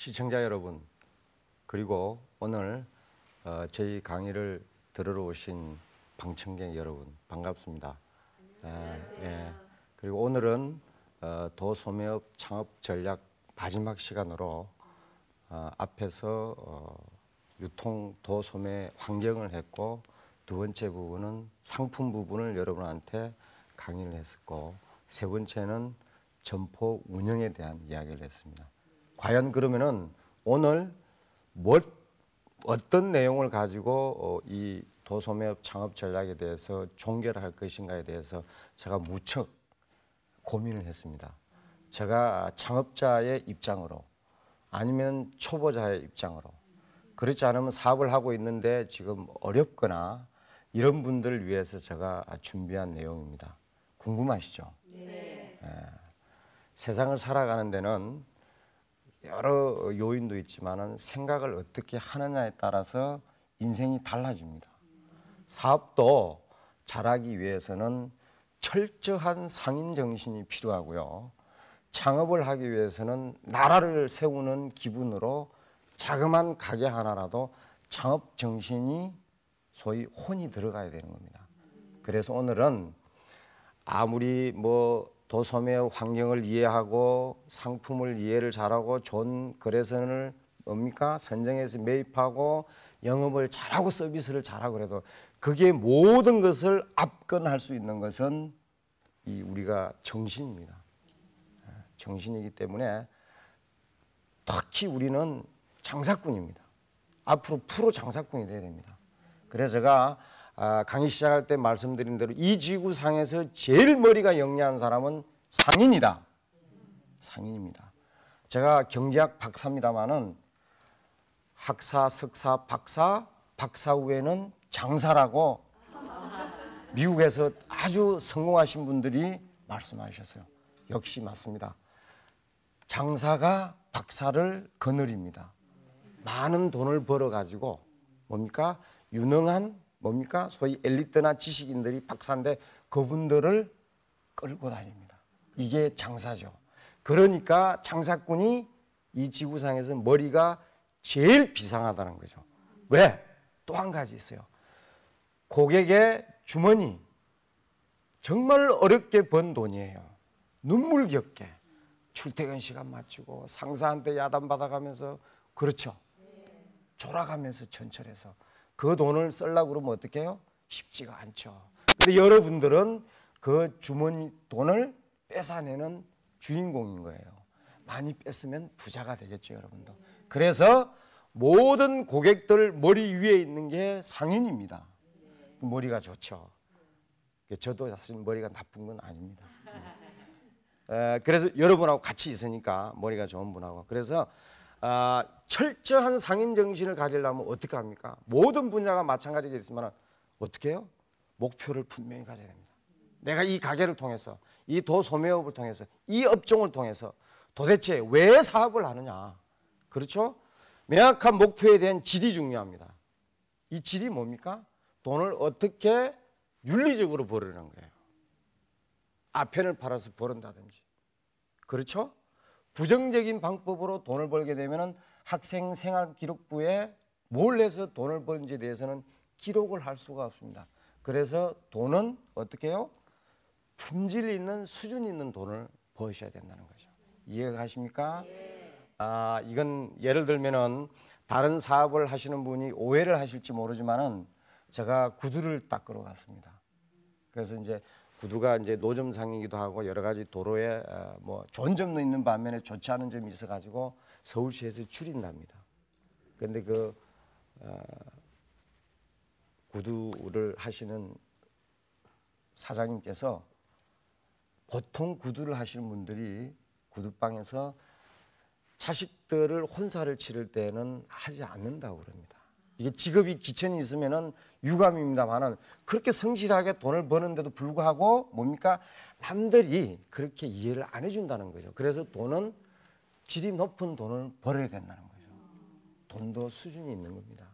시청자 여러분, 그리고 오늘 저희 강의를 들으러 오신 방청객 여러분 반갑습니다. 그리고 오늘은 도소매업 창업 전략 마지막 시간으로 앞에서 유통 도소매 환경을 했고, 두 번째 부분은 상품 부분을 여러분한테 강의를 했었고, 세 번째는 점포 운영에 대한 이야기를 했습니다. 과연 그러면은 오늘 어떤 내용을 가지고 이 도소매업 창업 전략에 대해서 종결할 것인가에 대해서 제가 무척 고민을 했습니다. 제가 창업자의 입장으로, 아니면 초보자의 입장으로, 그렇지 않으면 사업을 하고 있는데 지금 어렵거나 이런 분들을 위해서 제가 준비한 내용입니다. 궁금하시죠? 네. 세상을 살아가는 데는 여러 요인도 있지만은 생각을 어떻게 하느냐에 따라서 인생이 달라집니다. 사업도 잘하기 위해서는 철저한 상인 정신이 필요하고요. 창업을 하기 위해서는 나라를 세우는 기분으로 자그마한 가게 하나라도 창업 정신이 소위 혼이 들어가야 되는 겁니다. 그래서 오늘은 아무리 도소매업 환경을 이해하고 상품을 이해를 잘하고 좋은 거래선을 선정해서 매입하고 영업을 잘하고 서비스를 잘하고 그래도 그게 모든 것을 압권할 수 있는 것은 우리가 정신입니다. 정신이기 때문에 특히 우리는 장사꾼입니다. 앞으로 프로 장사꾼이 돼야 됩니다. 그래서 제가 강의 시작할 때 말씀드린 대로 이 지구상에서 제일 머리가 영리한 사람은 상인이다. 상인입니다. 제가 경제학 박사입니다마는 학사, 석사, 박사 후에는 장사라고 미국에서 아주 성공하신 분들이 말씀하셨어요. 역시 맞습니다. 장사가 박사를 거느립니다. 많은 돈을 벌어가지고 유능한 소위 엘리트나 지식인들이 박사인데 그분들을 끌고 다닙니다. 이게 장사죠. 그러니까 장사꾼이 이 지구상에서 머리가 제일 비상하다는 거죠. 왜? 또 한 가지 있어요. 고객의 주머니, 정말 어렵게 번 돈이에요. 눈물겹게 출퇴근 시간 맞추고 상사한테 야단받아가면서, 그렇죠, 졸아가면서 천철해서 그 돈을 쓰려고 그러면 어떻게 해요? 쉽지가 않죠. 근데 여러분들은 그 주머니 돈을 뺏어내는 주인공인 거예요. 많이 뺐으면 부자가 되겠죠, 여러분도. 그래서 모든 고객들 머리 위에 있는 게 상인입니다. 머리가 좋죠. 저도 사실 머리가 나쁜 건 아닙니다. 그래서 여러분하고 같이 있으니까 머리가 좋은 분하고. 그래서 철저한 상인 정신을 가지려면 어떻게 합니까? 모든 분야가 마찬가지겠지만 어떻게 해요? 목표를 분명히 가져야 됩니다. 내가 이 가게를 통해서, 이 도소매업을 통해서, 이 업종을 통해서 도대체 왜 사업을 하느냐, 그렇죠? 명확한 목표에 대한 질이 중요합니다. 이 질이 뭡니까? 돈을 어떻게 윤리적으로 벌으는 거예요. 아편을 팔아서 벌은다든지, 그렇죠? 부정적인 방법으로 돈을 벌게 되면 학생 생활기록부에 뭘 해서 돈을 버는지에 대해서는 기록을 할 수가 없습니다. 그래서 돈은 어떻게 해요? 품질 있는, 수준 있는 돈을 버셔야 된다는 거죠. 이해가 가십니까? 이건 예를 들면은 다른 사업을 하시는 분이 오해를 하실지 모르지만은 제가 구두를 닦으러 갔습니다. 그래서 이제 구두가 이제 노점상이기도 하고 여러 가지 도로에 좋은 점도 있는 반면에 좋지 않은 점이 있어가지고 서울시에서 줄인답니다. 그런데 그 구두를 하시는 사장님께서 보통 구두를 하시는 분들이 구두방에서 자식들을 혼사를 치를 때는 하지 않는다고 그럽니다. 이게 직업이 기천이 있으면은 유감입니다만은 그렇게 성실하게 돈을 버는데도 불구하고 남들이 그렇게 이해를 안 해준다는 거죠. 그래서 돈은 질이 높은 돈을 벌어야 된다는 거죠. 돈도 수준이 있는 겁니다.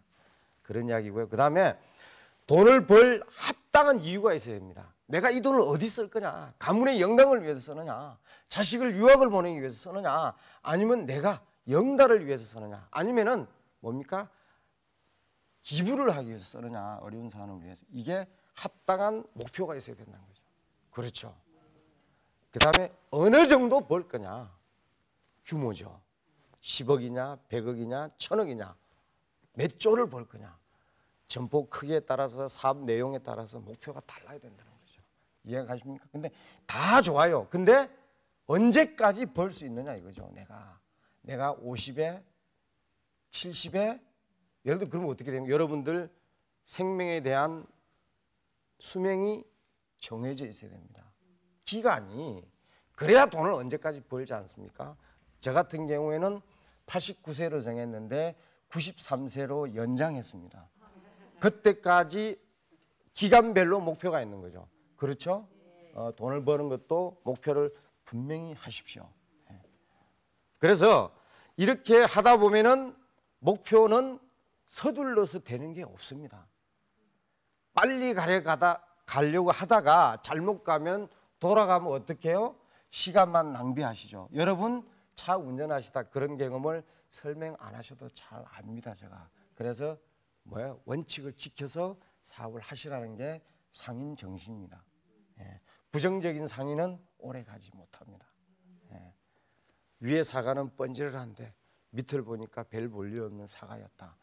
그런 이야기고요. 그 다음에 돈을 벌 합당한 이유가 있어야 됩니다. 내가 이 돈을 어디 쓸 거냐? 가문의 영광을 위해서 쓰느냐? 자식을 유학을 보내기 위해서 쓰느냐? 아니면 내가 영달을 위해서 쓰느냐, 아니면은 뭡니까? 기부를 하기 위해서 쓰느냐, 어려운 사람을 위해서. 이게 합당한 목표가 있어야 된다는 거죠. 그렇죠. 그 다음에 어느 정도 벌 거냐, 규모죠. 10억이냐 100억이냐 1000억이냐, 몇 조를 벌 거냐, 점포 크기에 따라서 사업 내용에 따라서 목표가 달라야 된다는 거죠. 이해가 가십니까? 근데 다 좋아요. 근데 언제까지 벌 수 있느냐 이거죠. 내가 50에 70에 예를 들어 그러면 어떻게 되면 여러분들 생명에 대한 수명이 정해져 있어야 됩니다. 기간이. 그래야 돈을 언제까지 벌지 않습니까? 저 같은 경우에는 89세로 정했는데 93세로 연장했습니다. 그때까지 기간별로 목표가 있는 거죠. 그렇죠? 돈을 버는 것도 목표를 분명히 하십시오. 그래서 이렇게 하다 보면은 목표는 서둘러서 되는 게 없습니다. 빨리 가려고 하다가 잘못 가면, 돌아가면 어떻게 해요? 시간만 낭비하시죠. 여러분 차 운전하시다 그런 경험을 설명 안 하셔도 잘 압니다, 제가. 그래서 원칙을 지켜서 사업을 하시라는 게 상인 정신입니다. 부정적인 상인은 오래 가지 못합니다. 위에 사과는 번지르르한데 밑을 보니까 별 볼일 없는 사과였다.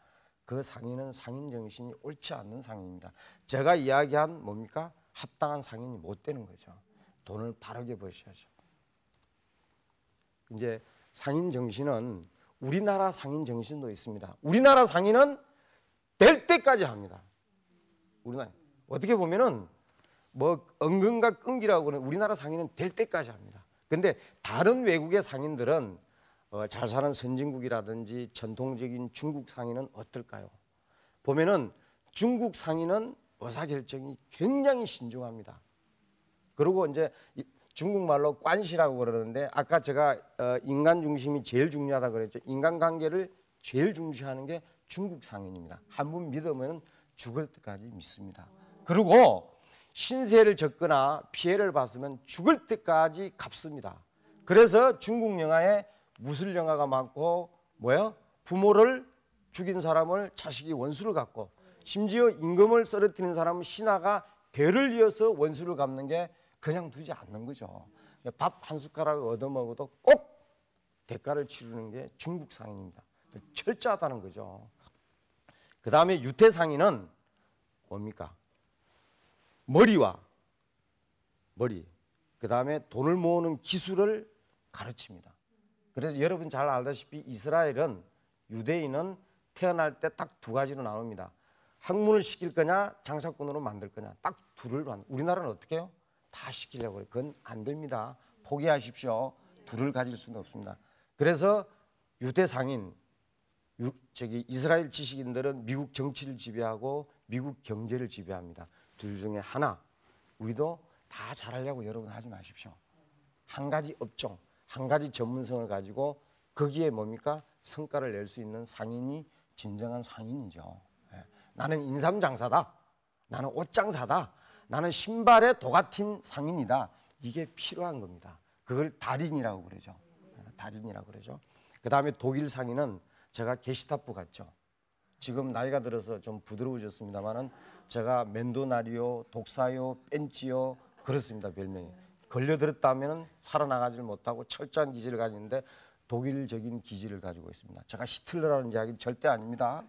그 상인은 상인 정신이 옳지 않는 상인입니다. 제가 이야기한 뭡니까? 합당한 상인이 못 되는 거죠. 돈을 바르게 버셔야죠. 이제 상인 정신은 우리나라 상인 정신도 있습니다. 우리나라 상인은 될 때까지 합니다. 우리나라 어떻게 보면은 뭐 은근과 끈기라고 하는, 우리나라 상인은 될 때까지 합니다. 근데 다른 외국의 상인들은 잘 사는 선진국이라든지 전통적인 중국 상인은 어떨까요? 보면은 중국 상인은 의사결정이 굉장히 신중합니다. 그리고 이제 중국말로 관시라고 그러는데, 아까 제가 인간 중심이 제일 중요하다 그랬죠. 인간관계를 제일 중시하는 게 중국 상인입니다. 한 번 믿으면 죽을 때까지 믿습니다. 그리고 신세를 졌거나 피해를 봤으면 죽을 때까지 갚습니다. 그래서 중국 영화에 무술 영화가 많고 부모를 죽인 사람을 자식이 원수를 갚고, 심지어 임금을 쓰러뜨리는 사람은 신하가 대를 이어서 원수를 갚는 게 그냥 두지 않는 거죠. 밥 한 숟가락을 얻어먹어도 꼭 대가를 치르는 게 중국 상인입니다. 철저하다는 거죠. 그 다음에 유태 상인은 뭡니까? 머리, 그 다음에 돈을 모으는 기술을 가르칩니다. 그래서 여러분 잘 알다시피 이스라엘은, 유대인은 태어날 때 딱 두 가지로 나눕니다. 학문을 시킬 거냐, 장사꾼으로 만들 거냐, 딱 둘을 우리나라는 어떻게 해요? 다 시키려고 해요. 그건 안 됩니다. 포기하십시오. 둘을 가질 수는 없습니다. 그래서 유대 상인, 이스라엘 지식인들은 미국 정치를 지배하고 미국 경제를 지배합니다. 둘 중에 하나. 우리도 다 잘하려고 여러분 하지 마십시오. 한 가지 업종, 한 가지 전문성을 가지고 거기에 뭡니까? 성과를 낼 수 있는 상인이 진정한 상인이죠. 나는 인삼 장사다, 나는 옷 장사다, 나는 신발의 도 같은 상인이다. 이게 필요한 겁니다. 그걸 달인이라고 그러죠. 달인이라고 그러죠. 그 다음에 독일 상인은 제가 게시타프 같죠. 지금 나이가 들어서 좀 부드러워졌습니다만은 제가 멘도나리오, 독사요, 벤치요 그렇습니다. 별명이. 걸려들었다면 살아나가질 못하고 철저한 기질을 가지는데 독일적인 기질을 가지고 있습니다. 제가 히틀러라는 이야기는 절대 아닙니다.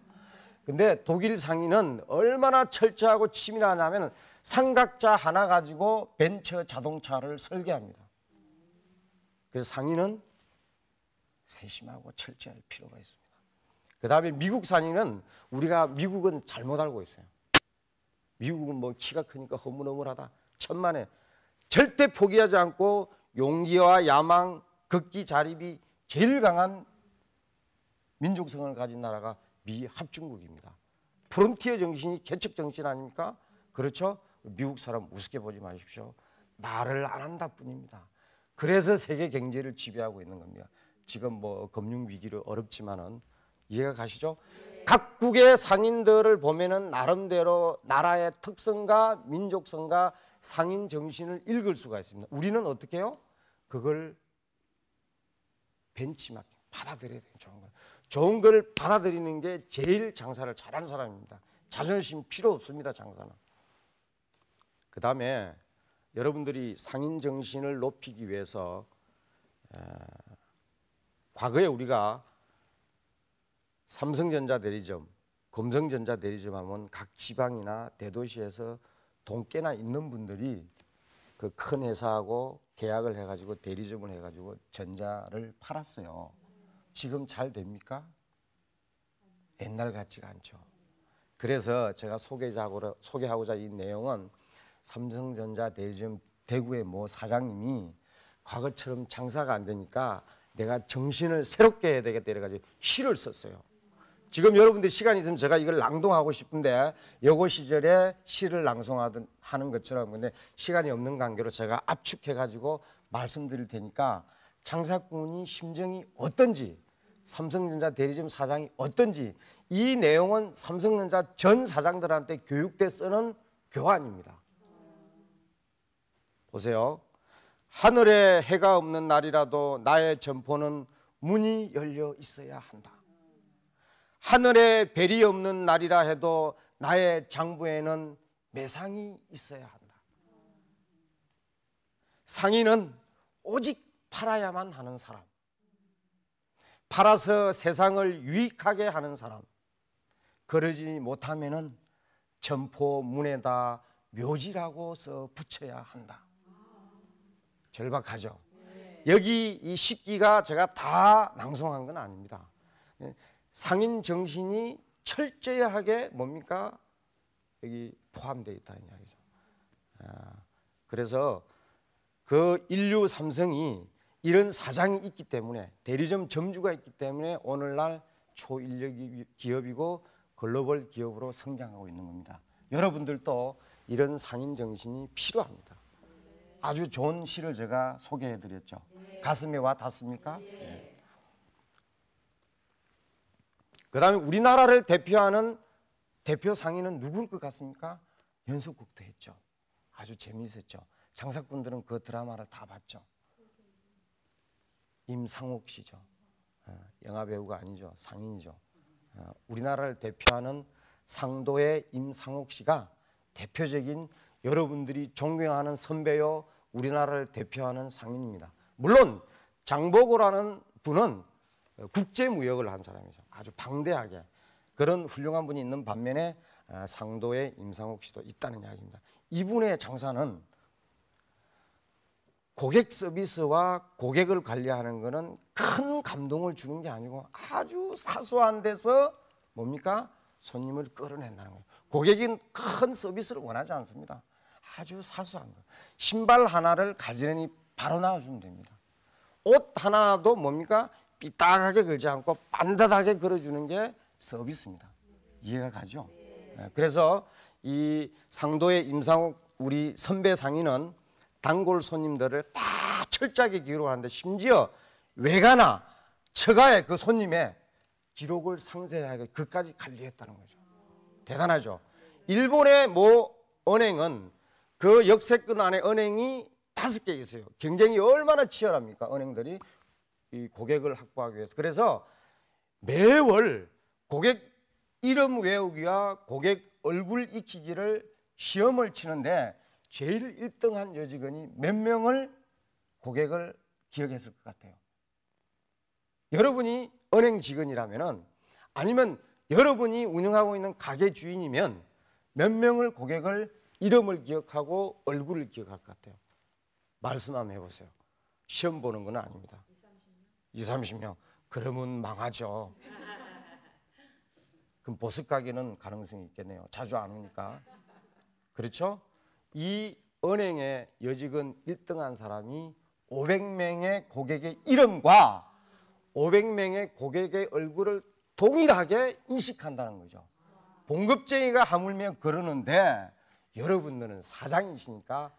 근데 독일 상인은 얼마나 철저하고 치밀하냐면 삼각자 하나 가지고 벤처 자동차를 설계합니다. 그래서 상인은 세심하고 철저할 필요가 있습니다. 그 다음에 미국 상인은, 우리가 미국은 잘못 알고 있어요. 미국은 뭐 키가 크니까 허물허물하다, 천만에. 절대 포기하지 않고 용기와 야망, 극기 자립이 제일 강한 민족성을 가진 나라가 미 합중국입니다. 프론티어 정신이 개척 정신 아닙니까? 그렇죠? 미국 사람 우습게 보지 마십시오. 말을 안 한다 뿐입니다. 그래서 세계 경제를 지배하고 있는 겁니다. 지금 뭐 금융 위기를 어렵지만은 이해가 가시죠? 각국의 상인들을 보면은 나름대로 나라의 특성과 민족성과 상인 정신을 읽을 수가 있습니다. 우리는 어떻게 해요? 그걸 벤치마킹, 받아들여야 돼요. 좋은 걸 받아들이는 게 제일 장사를 잘하는 사람입니다. 자존심 필요 없습니다. 장사는. 그 다음에 여러분들이 상인 정신을 높이기 위해서 과거에 우리가 삼성전자 대리점, 금성전자 대리점 하면 각 지방이나 대도시에서 돈께나 있는 분들이 그 큰 회사하고 계약을 해가지고 대리점을 해가지고 전자를 팔았어요. 지금 잘 됩니까? 옛날 같지가 않죠. 그래서 제가 소개하고자 이 내용은 삼성전자 대리점 대구의 모 사장님이 과거처럼 장사가 안 되니까 내가 정신을 새롭게 해야 되겠다 이래가지고 시를 썼어요. 지금 여러분들 시간이 있으면 제가 이걸 낭송하고 싶은데 여고 시절에 시를 낭송하던 하는 것처럼, 근데 시간이 없는 관계로 제가 압축해가지고 말씀드릴 테니까 장사꾼이 심정이 어떤지, 삼성전자 대리점 사장이 어떤지, 이 내용은 삼성전자 전 사장들한테 교육대 쓰는 교환입니다. 보세요. 하늘에 해가 없는 날이라도 나의 점포는 문이 열려 있어야 한다. 하늘에 별이 없는 날이라 해도 나의 장부에는 매상이 있어야 한다. 상인은 오직 팔아야만 하는 사람, 팔아서 세상을 유익하게 하는 사람, 그러지 못하면은 점포 문에다 묘지라고 써 붙여야 한다. 절박하죠. 여기 이 십기가 제가 다 낭송한 건 아닙니다. 상인 정신이 철저하게 뭡니까? 여기 포함되어 있다는 이야기죠. 그래서 그 인류 삼성이 이런 사장이 있기 때문에, 대리점 점주가 있기 때문에 오늘날 초인력 기업이고 글로벌 기업으로 성장하고 있는 겁니다. 여러분들도 이런 상인 정신이 필요합니다. 아주 좋은 시를 제가 소개해드렸죠. 가슴에 와 닿습니까? 네. 그 다음에 우리나라를 대표하는 대표 상인은 누구일 것 같습니까? 연속극도 했죠. 아주 재미있었죠. 장사꾼들은 그 드라마를 다 봤죠. 임상옥 씨죠. 영화배우가 아니죠. 상인이죠. 우리나라를 대표하는 상도의 임상옥 씨가 대표적인, 여러분들이 존경하는 선배요, 우리나라를 대표하는 상인입니다. 물론 장보고라는 분은 국제무역을 한 사람이죠. 아주 방대하게 그런 훌륭한 분이 있는 반면에 상도의 임상옥 씨도 있다는 이야기입니다. 이분의 장사는 고객 서비스와 고객을 관리하는 것은 큰 감동을 주는 게 아니고 아주 사소한 데서 뭡니까? 손님을 끌어낸다는 거예요. 고객은 큰 서비스를 원하지 않습니다. 아주 사소한 거. 신발 하나를 가지런히 바로 나와주면 됩니다. 옷 하나도 뭡니까? 삐딱하게 걸지 않고 반듯하게 걸어주는 게 서비스입니다. 이해가 가죠? 그래서 이 상도의 임상옥 우리 선배 상인은 단골 손님들을 다 철저하게 기록하는데, 심지어 외가나 처가의 그 손님의 기록을 상세하게 그까지 관리했다는 거죠. 대단하죠. 일본의 모 은행은 그 역세권 안에 은행이 5개 있어요. 경쟁이 얼마나 치열합니까? 은행들이 이 고객을 확보하기 위해서. 그래서 매월 고객 이름 외우기와 고객 얼굴 익히기를 시험을 치는데 제일 1등한 여직원이 몇 명을 고객을 기억했을 것 같아요? 여러분이 은행 직원이라면은, 아니면 여러분이 운영하고 있는 가게 주인이면 몇 명을 고객을 이름을 기억하고 얼굴을 기억할 것 같아요? 말씀 한번 해보세요. 시험 보는 건 아닙니다. 20-30명. 그러면 망하죠. 그럼 보석 가게는 가능성이 있겠네요. 자주 안 오니까. 그렇죠? 이 은행의 여직원 1등한 사람이 500명의 고객의 이름과 500명의 고객의 얼굴을 동일하게 인식한다는 거죠. 봉급쟁이가 하물며 그러는데 여러분들은 사장이시니까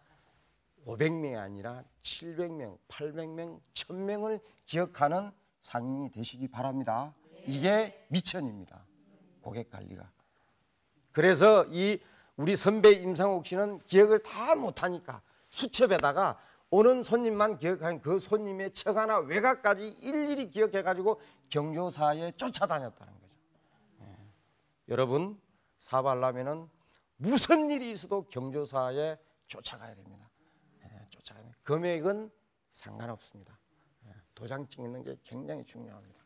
500명이 아니라 700명, 800명, 1000명을 기억하는 상인이 되시기 바랍니다. 이게 미천입니다. 고객 관리가. 그래서 이 우리 선배 임상옥 씨는 기억을 다 못하니까 수첩에다가 오는 손님만 기억하는 그 손님의 처가나 외가까지 일일이 기억해가지고 경조사에 쫓아다녔다는 거죠. 여러분, 사업하려면은 무슨 일이 있어도 경조사에 쫓아가야 됩니다. 쫓아가야 됩니다. 금액은 상관없습니다. 도장 찍는 게 굉장히 중요합니다.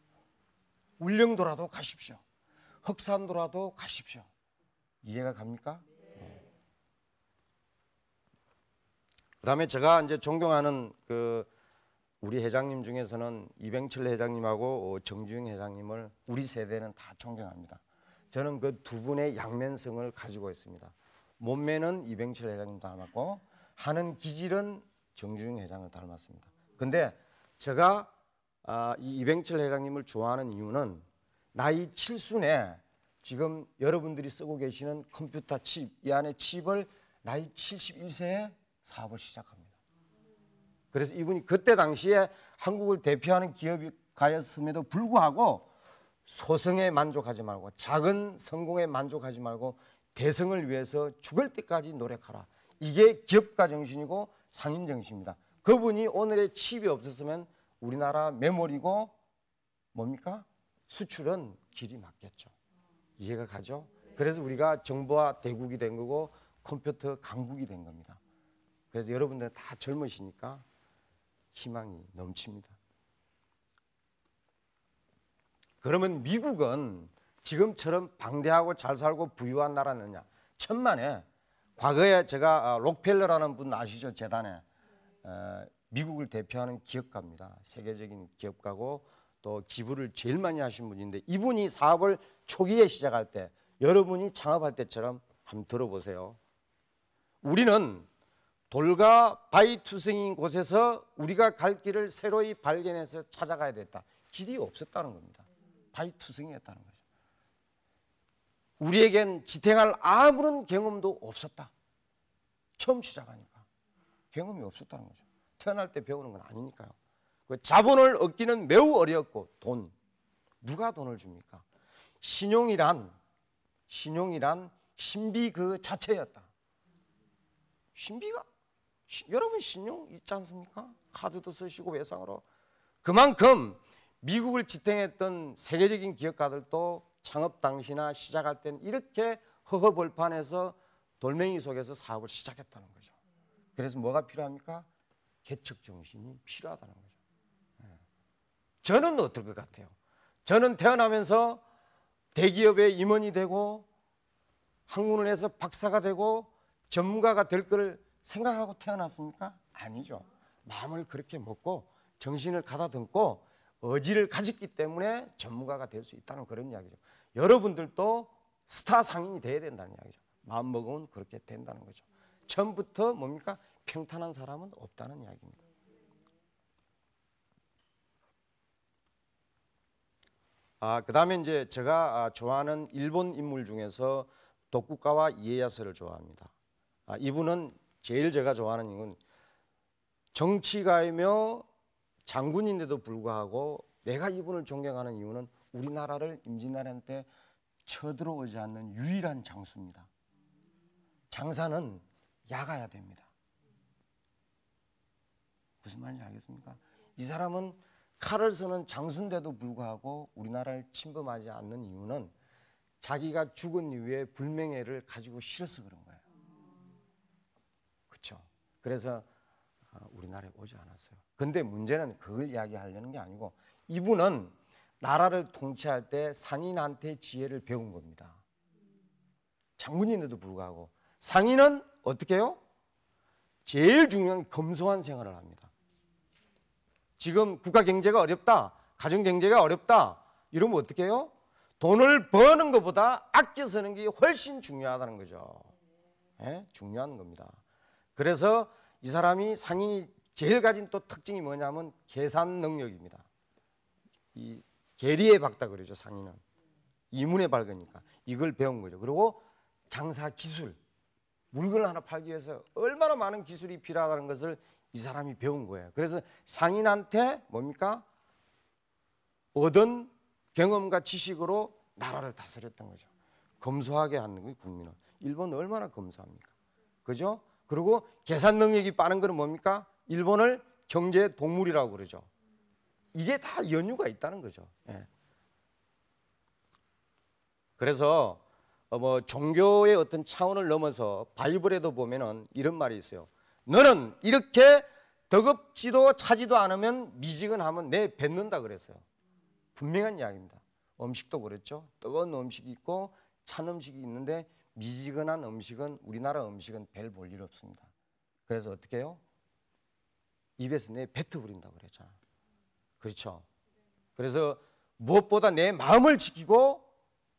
울릉도라도 가십시오. 흑산도라도 가십시오. 이해가 갑니까? 그다음에 제가 이제 존경하는 그 우리 회장님 중에서는 이병철 회장님하고 정주영 회장님을 우리 세대는 다 존경합니다. 저는 그 두 분의 양면성을 가지고 있습니다. 몸매는 이병철 회장님 닮았고 하는 기질은 정주영 회장을 닮았습니다. 근데 제가 이 이병철 회장님을 좋아하는 이유는 나이 7순에 지금 여러분들이 쓰고 계시는 컴퓨터 칩, 이 안에 칩을 나이 71세에 사업을 시작합니다. 그래서 이분이 그때 당시에 한국을 대표하는 기업이 가였음에도 불구하고 소성에 만족하지 말고 작은 성공에 만족하지 말고 대성을 위해서 죽을 때까지 노력하라. 이게 기업가 정신이고 상인 정신입니다. 그분이 오늘의 칩이 없었으면 우리나라 메모리고 뭡니까? 수출은 길이 막혔죠. 이해가 가죠? 그래서 우리가 정보화 대국이 된 거고 컴퓨터 강국이 된 겁니다. 그래서 여러분들 다 젊으시니까 희망이 넘칩니다. 그러면 미국은 지금처럼 방대하고 잘 살고 부유한 나라느냐? 천만에 과거에 제가 록펠러라는 분 아시죠? 재단에 미국을 대표하는 기업가입니다. 세계적인 기업가고 또 기부를 제일 많이 하신 분인데 이분이 사업을 초기에 시작할 때 여러분이 창업할 때처럼 한번 들어보세요. 우리는 돌과 바위 투성인 곳에서 우리가 갈 길을 새로이 발견해서 찾아가야 됐다. 길이 없었다는 겁니다. 바위 투성이었다는 거죠. 우리에겐 지탱할 아무런 경험도 없었다. 처음 시작하니까 경험이 없었다는 거죠. 태어날 때 배우는 건 아니니까요. 자본을 얻기는 매우 어려웠고 돈, 누가 돈을 줍니까? 신용이란 신비 그 자체였다. 신비가 여러분 신용 있지 않습니까? 카드도 쓰시고 외상으로. 그만큼 미국을 지탱했던 세계적인 기업가들도 창업 당시나 시작할 땐 이렇게 허허벌판에서 돌멩이 속에서 사업을 시작했다는 거죠. 그래서 뭐가 필요합니까? 개척 정신이 필요하다는 거죠. 저는 어떨 것 같아요? 저는 태어나면서 대기업의 임원이 되고 학문을 해서 박사가 되고 전문가가 될 거를 생각하고 태어났습니까? 아니죠. 마음을 그렇게 먹고 정신을 가다듬고 의지를 가졌기 때문에 전문가가 될 수 있다는 그런 이야기죠. 여러분들도 스타 상인이 돼야 된다는 이야기죠. 마음 먹으면 그렇게 된다는 거죠. 처음부터 뭡니까? 평탄한 사람은 없다는 이야기입니다. 그 다음에 이제 제가 좋아하는 일본 인물 중에서 도쿠가와 이에야스를 좋아합니다. 이분은 제일 제가 좋아하는 이유는 정치가이며 장군인데도 불구하고 내가 이분을 존경하는 이유는 우리나라를 임진왜란때 쳐들어오지 않는 유일한 장수입니다. 장사는 야가야 됩니다. 무슨 말인지 알겠습니까? 이 사람은 칼을 쓰는 장수인데도 불구하고 우리나라를 침범하지 않는 이유는 자기가 죽은 이후에 불명예를 가지고 싫어서 그런 거예요. 그렇죠? 그래서 우리나라에 오지 않았어요. 근데 문제는 그걸 이야기하려는 게 아니고 이분은 나라를 통치할 때 상인한테 지혜를 배운 겁니다. 장군인데도 불구하고 상인은 어떻게 해요? 제일 중요한 검소한 생활을 합니다. 지금 국가 경제가 어렵다, 가정 경제가 어렵다 이러면 어떻게 해요? 돈을 버는 것보다 아껴 쓰는 게 훨씬 중요하다는 거죠. 네? 중요한 겁니다. 그래서 이 사람이 상인이 제일 가진 또 특징이 뭐냐면 계산 능력입니다. 이 계리에 박다 그러죠. 상인은 이문에 밝으니까 이걸 배운 거죠. 그리고 장사 기술, 물건을 하나 팔기 위해서 얼마나 많은 기술이 필요하다는 것을 이 사람이 배운 거예요. 그래서 상인한테 뭡니까? 얻은 경험과 지식으로 나라를 다스렸던 거죠. 검소하게 하는 게 국민은. 일본은 얼마나 검소합니까? 그죠? 그리고 계산 능력이 빠른 거는 뭡니까? 일본을 경제 동물이라고 그러죠. 이게 다 연유가 있다는 거죠. 예. 그래서 뭐 종교의 어떤 차원을 넘어서 바이블에도 보면은 이런 말이 있어요. 너는 이렇게 덕업지도 차지도 않으면 미지근하면 내 뱉는다 그랬어요. 분명한 이야기입니다. 음식도 그렇죠. 뜨거운 음식이 있고 찬 음식이 있는데 미지근한 음식은 우리나라 음식은 별 볼 일 없습니다. 그래서 어떻게 해요? 입에서 내 뱉어버린다고 그랬잖아. 그렇죠. 그래서 무엇보다 내 마음을 지키고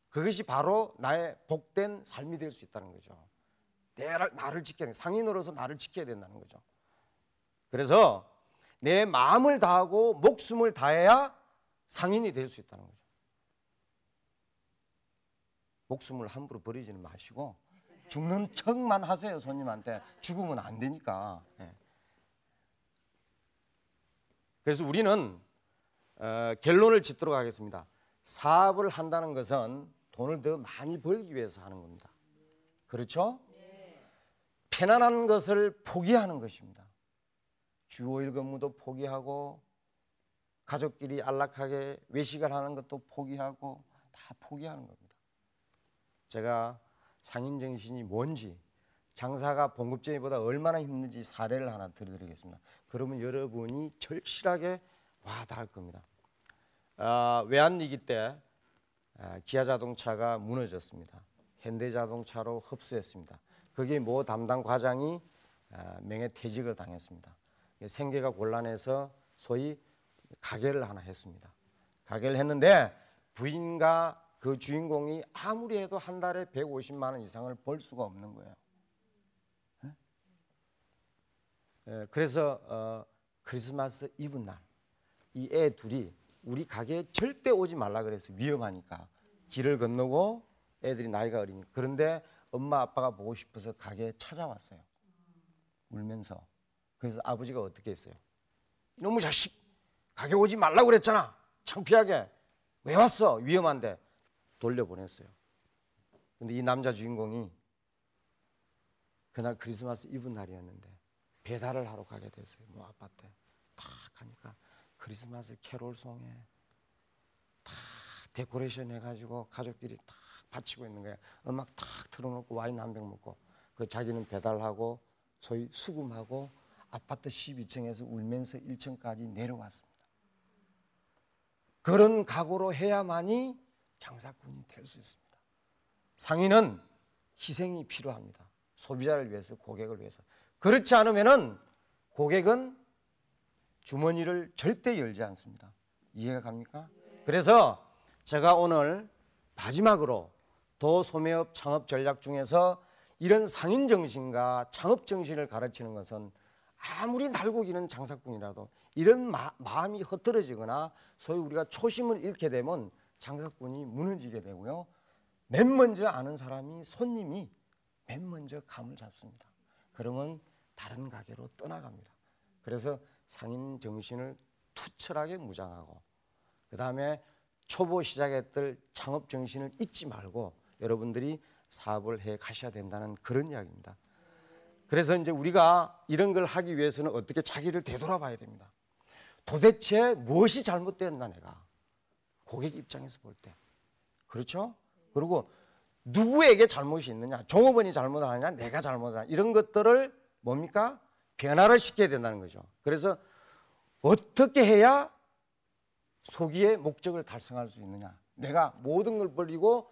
그것이 바로 나의 복된 삶이 될 수 있다는 거죠. 나를 지켜야 돼. 상인으로서 나를 지켜야 된다는 거죠. 그래서 내 마음을 다하고 목숨을 다해야 상인이 될 수 있다는 거죠. 목숨을 함부로 버리지는 마시고 죽는 척만 하세요. 손님한테. 죽으면 안 되니까. 그래서 우리는 결론을 짓도록 하겠습니다. 사업을 한다는 것은 돈을 더 많이 벌기 위해서 하는 겁니다. 그렇죠? 편안한 것을 포기하는 것입니다. 주 5일 근무도 포기하고 가족끼리 안락하게 외식을 하는 것도 포기하고 다 포기하는 겁니다. 제가 상인정신이 뭔지, 장사가 봉급쟁이보다 얼마나 힘든지 사례를 하나 들려드리겠습니다. 그러면 여러분이 절실하게 와닿을 겁니다. 외환위기 때 기아자동차가 무너졌습니다. 현대자동차로 흡수했습니다. 거기에 모 담당 과장이 명예퇴직을 당했습니다. 생계가 곤란해서 소위 가게를 하나 했습니다. 가게를 했는데 부인과 그 주인공이 아무리 해도 한 달에 150만 원 이상을 벌 수가 없는 거예요. 그래서 크리스마스 이브 날 이 애 둘이 우리 가게에 절대 오지 말라 그래서 위험하니까 길을 건너고 애들이 나이가 어리니까 그런데 엄마 아빠가 보고 싶어서 가게에 찾아왔어요. 울면서. 그래서 아버지가 어떻게 했어요? 이놈의 자식 가게 오지 말라고 그랬잖아. 창피하게. 왜 왔어? 위험한데. 돌려보냈어요. 근데 이 남자 주인공이 그날 크리스마스 이브 날이었는데 배달을 하러 가게 됐어요. 뭐 아파트에 탁 가니까 크리스마스 캐롤송에 탁 데코레이션 해가지고 가족끼리 탁 바치고 있는 거야. 음악 탁 틀어놓고 와인 한 병 먹고 그 자기는 배달하고 소위 수금하고 아파트 12층에서 울면서 1층까지 내려왔습니다. 그런 각오로 해야만이 장사꾼이 될 수 있습니다. 상인은 희생이 필요합니다. 소비자를 위해서, 고객을 위해서. 그렇지 않으면은 고객은 주머니를 절대 열지 않습니다. 이해가 갑니까? 그래서 제가 오늘 마지막으로 도소매업 창업 전략 중에서 이런 상인 정신과 창업 정신을 가르치는 것은 아무리 날고 기는 장사꾼이라도 이런 마음이 흐트러지거나 소위 우리가 초심을 잃게 되면 장사꾼이 무너지게 되고요. 맨 먼저 아는 사람이 손님이 맨 먼저 감을 잡습니다. 그러면 다른 가게로 떠나갑니다. 그래서 상인 정신을 투철하게 무장하고 그 다음에 초보 시작했던 창업 정신을 잊지 말고 여러분들이 사업을 해 가셔야 된다는 그런 이야기입니다. 그래서 이제 우리가 이런 걸 하기 위해서는 어떻게 자기를 되돌아봐야 됩니다. 도대체 무엇이 잘못되었나 내가 고객 입장에서 볼 때. 그렇죠? 그리고 누구에게 잘못이 있느냐, 종업원이 잘못하느냐, 내가 잘못하느냐 이런 것들을 뭡니까? 변화를 시켜야 된다는 거죠. 그래서 어떻게 해야 소기의 목적을 달성할 수 있느냐, 내가 모든 걸 버리고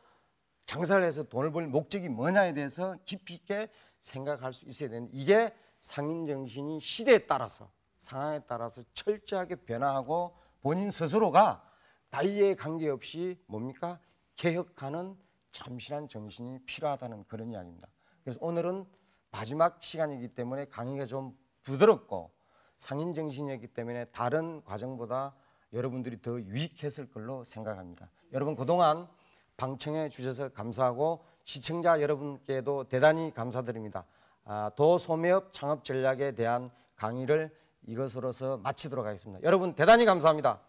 장사를 해서 돈을 벌 목적이 뭐냐에 대해서 깊이 있게 생각할 수 있어야 되는, 이게 상인 정신이 시대에 따라서 상황에 따라서 철저하게 변화하고 본인 스스로가 나이에 관계없이 뭡니까? 개혁하는 참신한 정신이 필요하다는 그런 이야기입니다. 그래서 오늘은 마지막 시간이기 때문에 강의가 좀 부드럽고 상인 정신이었기 때문에 다른 과정보다 여러분들이 더 유익했을 걸로 생각합니다. 여러분 그동안 방청해 주셔서 감사하고 시청자 여러분께도 대단히 감사드립니다. 도소매업 창업 전략에 대한 강의를 이것으로서 마치도록 하겠습니다. 여러분 대단히 감사합니다.